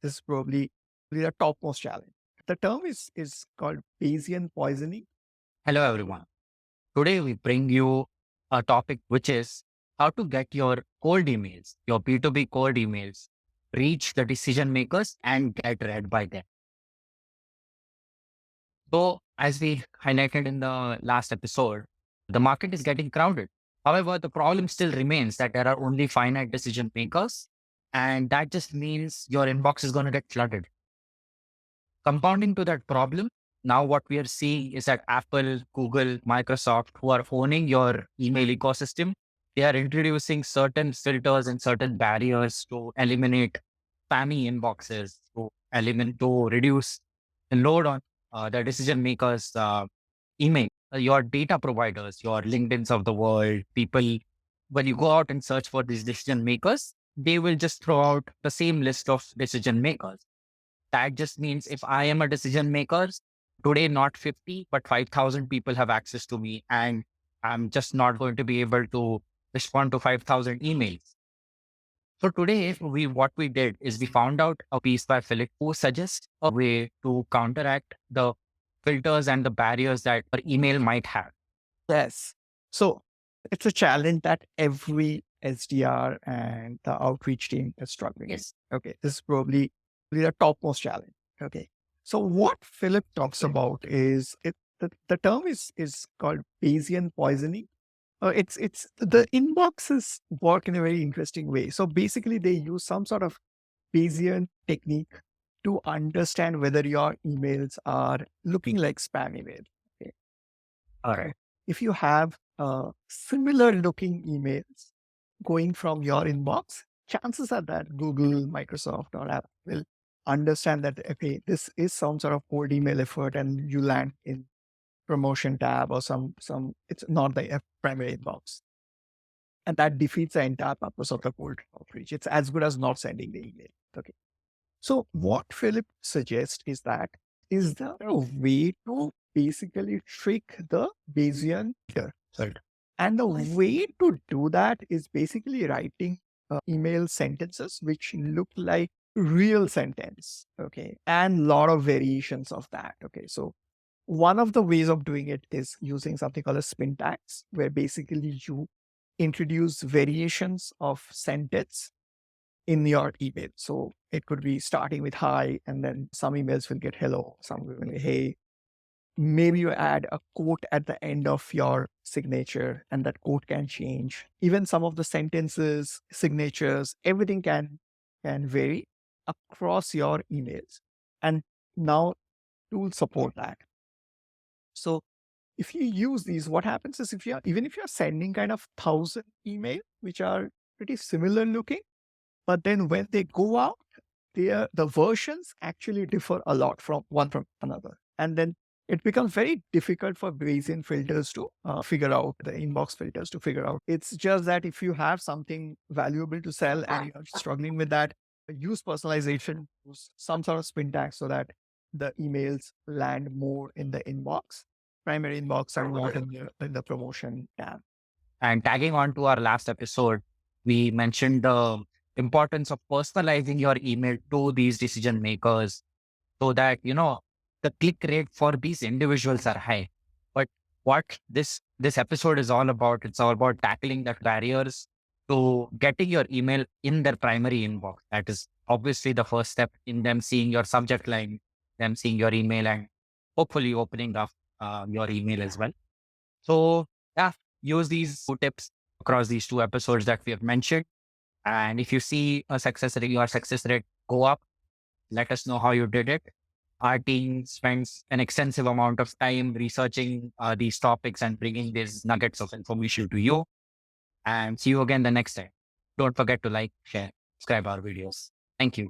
This is probably the topmost challenge. The term is called Bayesian poisoning. Hello, everyone. Today, we bring you a topic which is how to get your cold emails, your B2B cold emails, reach the decision makers and get read by them. So, as we highlighted in the last episode, the market is getting crowded. However, the problem still remains that there are only finite decision makers, and that just means your inbox is going to get flooded. Compounding to that problem, now what we are seeing is that Apple, Google, Microsoft, who are owning your email ecosystem, they are introducing certain filters and certain barriers to eliminate spammy inboxes, to reduce the load on the decision makers' email. Your data providers, your LinkedIn's of the world, people, when you go out and search for these decision makers, they will just throw out the same list of decision makers. That just means if I am a decision maker, today not 50, but 5,000 people have access to me, and I'm just not going to be able to respond to 5,000 emails. So today, what we did is we found out a piece by Philip who suggests a way to counteract the filters and the barriers that our email might have. Yes. So it's a challenge that every SDR and the outreach team is struggling with. Yes. Okay. This is probably the topmost challenge. Okay. So what Philip talks about is the term is called Bayesian poisoning. It's the inboxes work in a very interesting way. So basically they use some sort of Bayesian technique to understand whether your emails are looking like spam emails. Okay. All right. If you have similar looking emails going from your inbox, chances are that Google, Microsoft, or Apple will understand that, okay, this is some sort of cold email effort and you land in promotion tab or it's not the primary inbox. And that defeats the entire purpose of the cold outreach. It's as good as not sending the email. Okay. So what Philip suggests is there a way to basically trick the Bayesian filter? Right. And the way to do that is basically writing email sentences which look like real sentence. Okay. And a lot of variations of that. Okay. So one of the ways of doing it is using something called a spin tags, where basically you introduce variations of sentence in your email. So it could be starting with hi, and then some emails will get hello, some will be hey. Maybe you add a quote at the end of your signature, and that quote can change. Even some of the sentences, signatures, everything can vary across your emails. And now tools support that. So if you use these, what happens is even if you're sending kind of 1,000 emails, which are pretty similar looking, but then when they go out, the versions actually differ a lot from another. And then it becomes very difficult for Bayesian filters to figure out, the inbox filters to figure out. It's just that if you have something valuable to sell and you're struggling with that, use personalization, use some sort of spin tag so that the emails land more in the inbox, primary inbox, and not in the promotion tab. And tagging on to our last episode, we mentioned the importance of personalizing your email to these decision makers so that, the click rate for these individuals are high. But what this episode is all about, it's all about tackling the barriers to getting your email in their primary inbox. That is obviously the first step in them seeing your subject line, them seeing your email, and hopefully opening up your email as well. So yeah, use these two tips across these two episodes that we have mentioned. And if you see your success rate go up, let us know how you did it. Our team spends an extensive amount of time researching these topics and bringing these nuggets of information to you. And see you again the next time. Don't forget to like, share, subscribe our videos. Thank you.